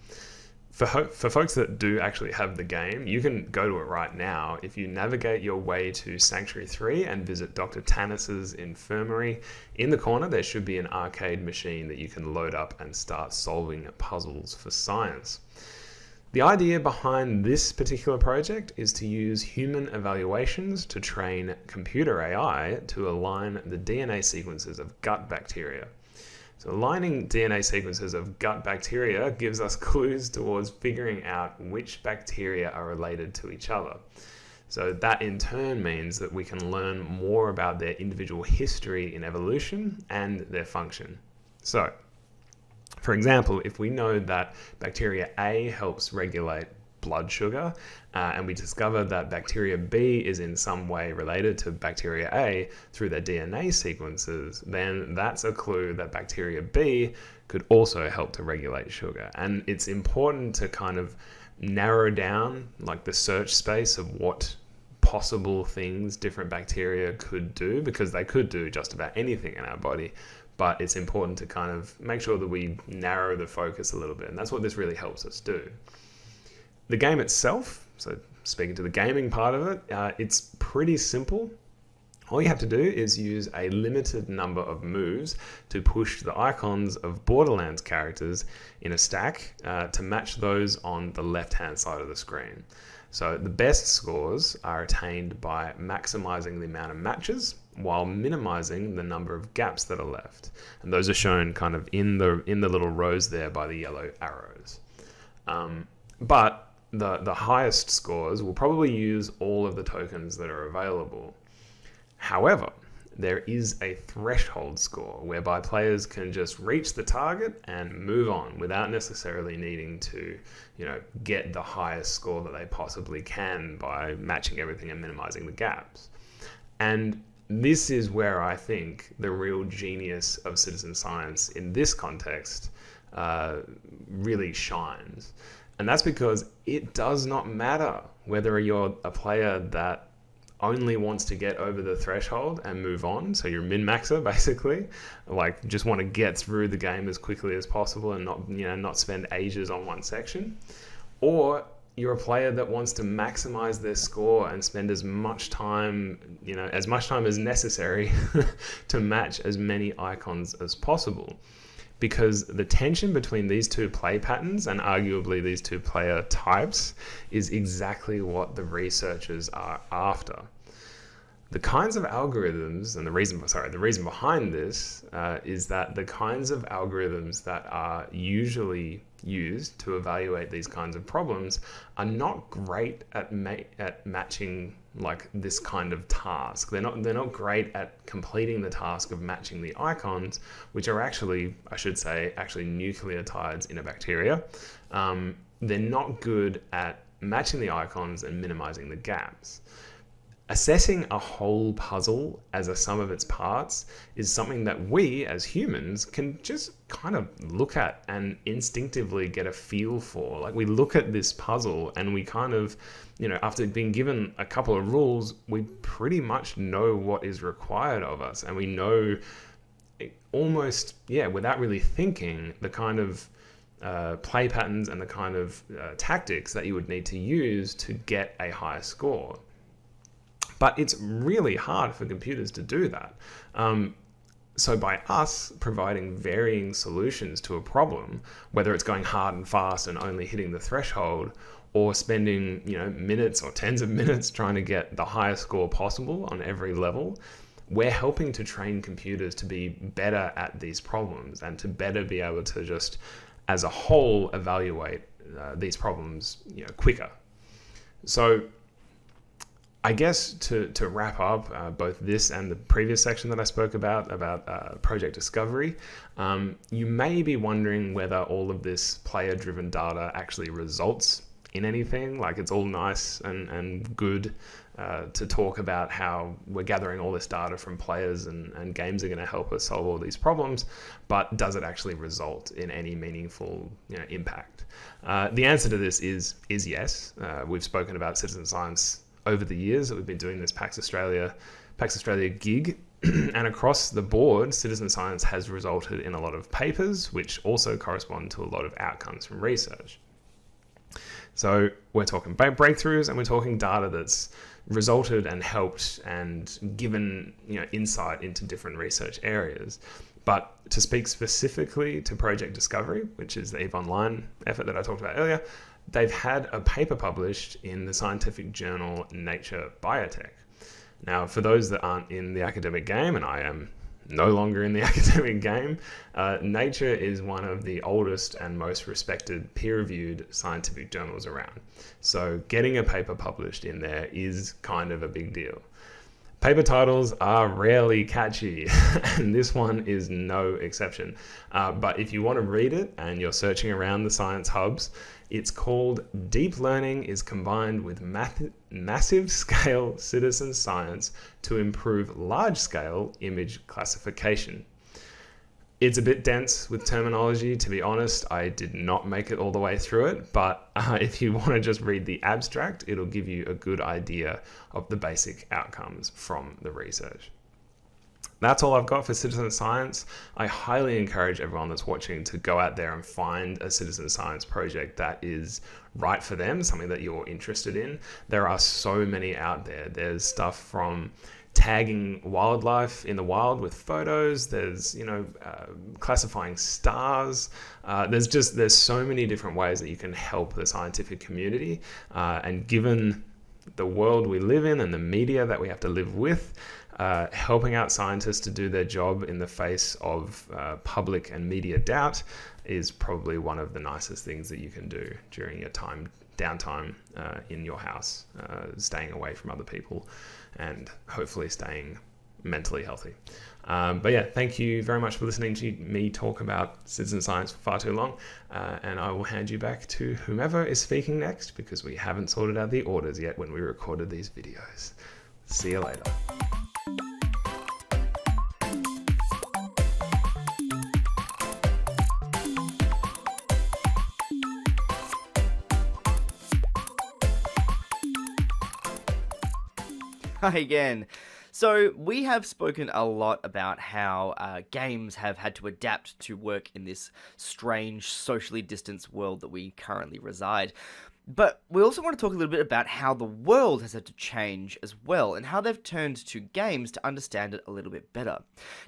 [SPEAKER 1] For folks that do actually have the game, you can go to it right now. If you navigate your way to Sanctuary 3 and visit Dr. Tannis's infirmary, in the corner there should be an arcade machine that you can load up and start solving puzzles for science. The idea behind this particular project is to use human evaluations to train computer AI to align the DNA sequences of gut bacteria. So aligning DNA sequences of gut bacteria gives us clues towards figuring out which bacteria are related to each other. So that in turn means that we can learn more about their individual history in evolution and their function. So, for example, if we know that bacteria A helps regulate blood sugar, and we discover that bacteria B is in some way related to bacteria A through their DNA sequences, then that's a clue that bacteria B could also help to regulate sugar. And it's important to kind of narrow down like the search space of what possible things different bacteria could do, because they could do just about anything in our body. But it's important to kind of make sure that we narrow the focus a little bit, and that's what this really helps us do. The game itself, so speaking to the gaming part of it, it's pretty simple. All you have to do is use a limited number of moves to push the icons of Borderlands characters in a stack to match those on the left-hand side of the screen. So the best scores are attained by maximizing the amount of matches while minimizing the number of gaps that are left. And those are shown kind of in the little rows there by the yellow arrows. But the highest scores will probably use all of the tokens that are available. However, there is a threshold score whereby players can just reach the target and move on without necessarily needing to, get the highest score that they possibly can by matching everything and minimizing the gaps. And this is where I think the real genius of citizen science in this context really shines. And that's because it does not matter whether you're a player that only wants to get over the threshold and move on. So you're min-maxer basically, like just want to get through the game as quickly as possible and not spend ages on one section. Or you're a player that wants to maximize their score and spend as much time as necessary to match as many icons as possible. because the tension between these two play patterns and arguably these two player types is exactly what the researchers are after. The kinds of algorithms, and the reason behind this is that the kinds of algorithms that are usually used to evaluate these kinds of problems are not great at matching like this kind of task. They're not great at completing the task of matching the icons, which are actually, I should say, actually nucleotides in a bacteria. They're not good at matching the icons and minimizing the gaps. Assessing a whole puzzle as a sum of its parts is something that we as humans can just kind of look at and instinctively get a feel for. Like, we look at this puzzle and we kind of, after being given a couple of rules, we pretty much know what is required of us, and we know almost, without really thinking, the kind of play patterns and the kind of tactics that you would need to use to get a higher score. But it's really hard for computers to do that. So by us providing varying solutions to a problem, whether it's going hard and fast and only hitting the threshold, or spending minutes or tens of minutes trying to get the highest score possible on every level, we're helping to train computers to be better at these problems and to better be able to just, as a whole, evaluate these problems quicker. So I guess to wrap up both this and the previous section that I spoke about project discovery, you may be wondering whether all of this player-driven data actually results in anything. Like, it's all nice and good to talk about how we're gathering all this data from players and games are going to help us solve all these problems, but does it actually result in any meaningful impact? The answer to this is yes. We've spoken about citizen science over the years that we've been doing this PAX Australia gig, and across the board, citizen science has resulted in a lot of papers, which also correspond to a lot of outcomes from research. So we're talking breakthroughs, and we're talking data that's resulted and helped and given insight into different research areas. But to speak specifically to project discovery, which is the EVE Online effort that I talked about earlier, they've had a paper published in the scientific journal Nature Biotech. Now, for those that aren't in the academic game, and I am no longer in the academic game, Nature is one of the oldest and most respected peer-reviewed scientific journals around. So getting a paper published in there is kind of a big deal. Paper titles are rarely catchy, and this one is no exception. But if you want to read it and you're searching around the science hubs, it's called Deep Learning is Combined with Massive Scale Citizen Science to Improve Large Scale Image Classification. It's a bit dense with terminology, to be honest. I did not make it all the way through it, but if you want to just read the abstract, it'll give you a good idea of the basic outcomes from the research. That's all I've got for citizen science. I highly encourage everyone that's watching to go out there and find a citizen science project that is right for them, something that you're interested in. There are so many out there. There's stuff from tagging wildlife in the wild with photos, there's classifying stars, there's so many different ways that you can help the scientific community, and given the world we live in and the media that we have to live with, helping out scientists to do their job in the face of public and media doubt is probably one of the nicest things that you can do during your downtime in your house, staying away from other people and hopefully staying mentally healthy. But yeah, thank you very much for listening to me talk about citizen science for far too long, and I will hand you back to whomever is speaking next, because we haven't sorted out the orders yet when we recorded these videos. See you later.
[SPEAKER 3] Hi again. So we have spoken a lot about how games have had to adapt to work in this strange, socially distanced world that we currently reside. But we also want to talk a little bit about how the world has had to change as well, and how they've turned to games to understand it a little bit better.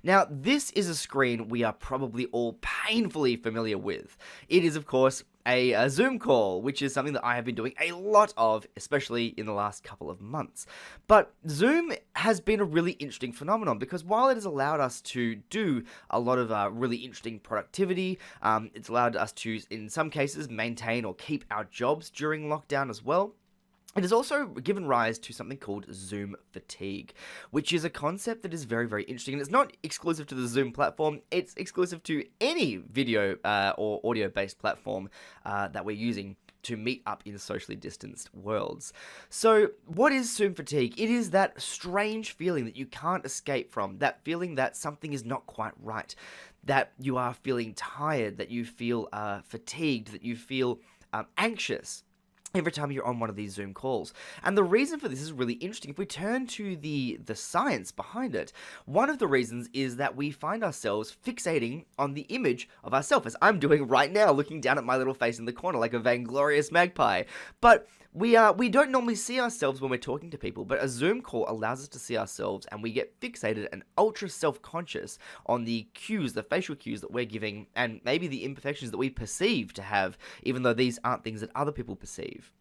[SPEAKER 3] Now, this is a screen we are probably all painfully familiar with. It is, of course, a Zoom call, which is something that I have been doing a lot of, especially in the last couple of months. But Zoom has been a really interesting phenomenon, because while it has allowed us to do a lot of really interesting productivity, it's allowed us to, in some cases, maintain or keep our jobs during lockdown as well. It has also given rise to something called Zoom fatigue, which is a concept that is very, very interesting. And it's not exclusive to the Zoom platform, it's exclusive to any video or audio-based platform that we're using to meet up in socially distanced worlds. So what is Zoom fatigue? It is that strange feeling that you can't escape from, that feeling that something is not quite right, that you are feeling tired, that you feel fatigued, that you feel anxious every time you're on one of these Zoom calls. And the reason for this is really interesting. If we turn to the science behind it, one of the reasons is that we find ourselves fixating on the image of ourselves, as I'm doing right now, looking down at my little face in the corner like a vainglorious magpie. But we don't normally see ourselves when we're talking to people, but a Zoom call allows us to see ourselves, and we get fixated and ultra self-conscious on the cues, the facial cues that we're giving, and maybe the imperfections that we perceive to have, even though these aren't things that other people perceive.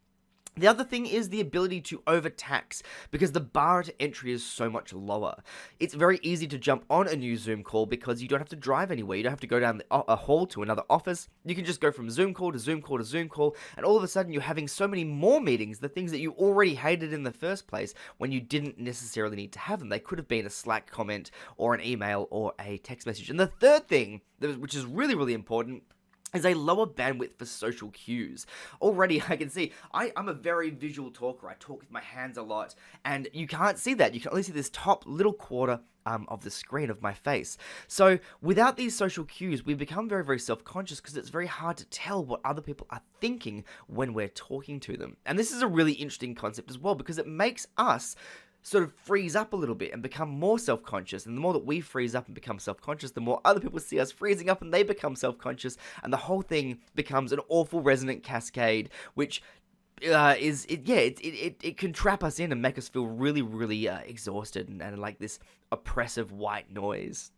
[SPEAKER 3] The other thing is the ability to overtax, because the bar to entry is so much lower. It's very easy to jump on a new Zoom call because you don't have to drive anywhere. You don't have to go down a hall to another office. You can just go from Zoom call to Zoom call to Zoom call, and all of a sudden you're having so many more meetings, the things that you already hated in the first place, when you didn't necessarily need to have them. They could have been a Slack comment or an email or a text message. And the third thing, which is really, really important, is a lower bandwidth for social cues. Already, I can see, I'm a very visual talker. I talk with my hands a lot, and you can't see that. You can only see this top little quarter of the screen of my face. So without these social cues, we become very, very self-conscious, because it's very hard to tell what other people are thinking when we're talking to them. And this is a really interesting concept as well, because it makes us sort of freeze up a little bit and become more self-conscious. And the more that we freeze up and become self-conscious, the more other people see us freezing up and they become self-conscious, and the whole thing becomes an awful resonant cascade, which it can trap us in and make us feel really, really exhausted and like this oppressive white noise.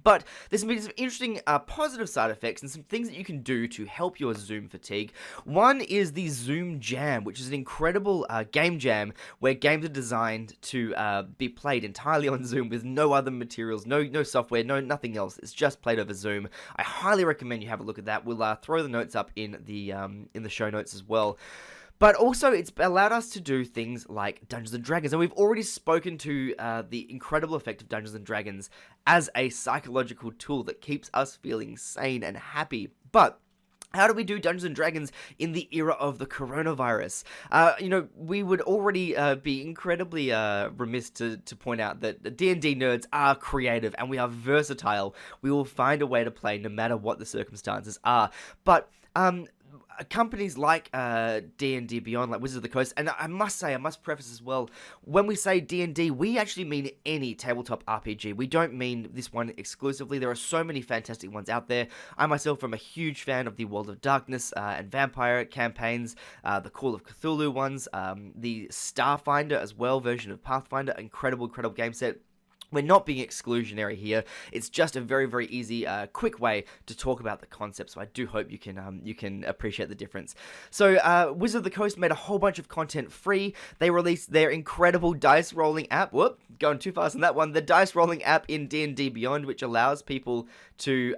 [SPEAKER 3] But there's been some interesting positive side effects and some things that you can do to help your Zoom fatigue. One is the Zoom Jam, which is an incredible game jam where games are designed to be played entirely on Zoom with no other materials, no software, nothing else. It's just played over Zoom. I highly recommend you have a look at that. We'll throw the notes up in the show notes as well. But also, it's allowed us to do things like Dungeons & Dragons, and we've already spoken to the incredible effect of Dungeons & Dragons as a psychological tool that keeps us feeling sane and happy. But how do we do Dungeons & Dragons in the era of the coronavirus? We would already be incredibly remiss to point out that the D&D nerds are creative and we are versatile. We will find a way to play no matter what the circumstances are. But companies like D&D Beyond, like Wizards of the Coast, and I must preface as well, when we say D&D, we actually mean any tabletop RPG. We don't mean this one exclusively. There are so many fantastic ones out there. I myself am a huge fan of the World of Darkness and Vampire campaigns, the Call of Cthulhu ones, the Starfinder as well, version of Pathfinder, incredible game set. We're not being exclusionary here. It's just a very, very easy, quick way to talk about the concept. So I do hope you can appreciate the difference. So Wizards of the Coast made a whole bunch of content free. They released their incredible dice rolling app. Whoop, going too fast on that one. The dice rolling app in D&D Beyond, which allows people to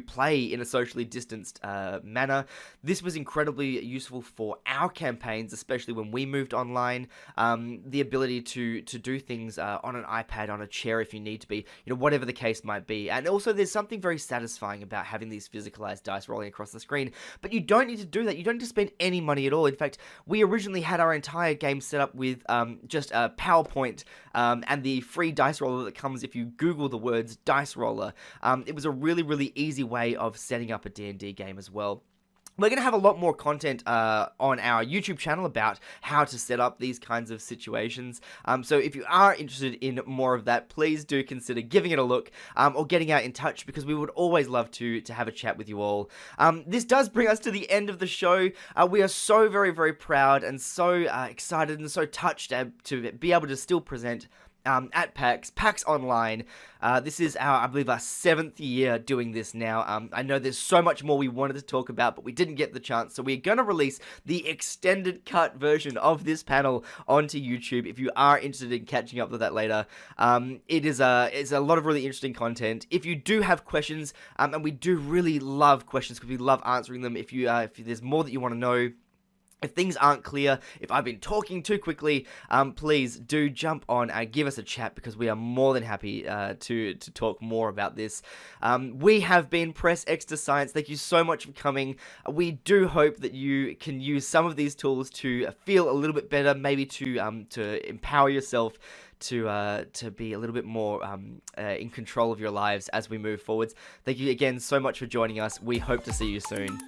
[SPEAKER 3] play in a socially distanced manner. This was incredibly useful for our campaigns, especially when we moved online. The ability to do things on an iPad, on a chair if you need to be, whatever the case might be. And also there's something very satisfying about having these physicalized dice rolling across the screen, but you don't need to do that. You don't need to spend any money at all. In fact, we originally had our entire game set up with just a PowerPoint and the free dice roller that comes if you Google the words dice roller. It was a really, really easy way of setting up a D&D game as well. We're going to have a lot more content on our YouTube channel about how to set up these kinds of situations. So if you are interested in more of that, please do consider giving it a look or getting out in touch, because we would always love to have a chat with you all. This does bring us to the end of the show. We are so very, very proud and so excited and so touched to be able to still present at PAX Online. This is I believe our 7th year doing this now. I know there's so much more we wanted to talk about, but we didn't get the chance, so we're going to release the extended cut version of this panel onto YouTube if you are interested in catching up with that later. It's a lot of really interesting content. If you do have questions, and we do really love questions because we love answering them, if there's more that you want to know, if things aren't clear, if I've been talking too quickly, please do jump on and give us a chat, because we are more than happy to talk more about this. We have been Press Extra Science. Thank you so much for coming. We do hope that you can use some of these tools to feel a little bit better, maybe to empower yourself to be a little bit more in control of your lives as we move forwards. Thank you again so much for joining us. We hope to see you soon.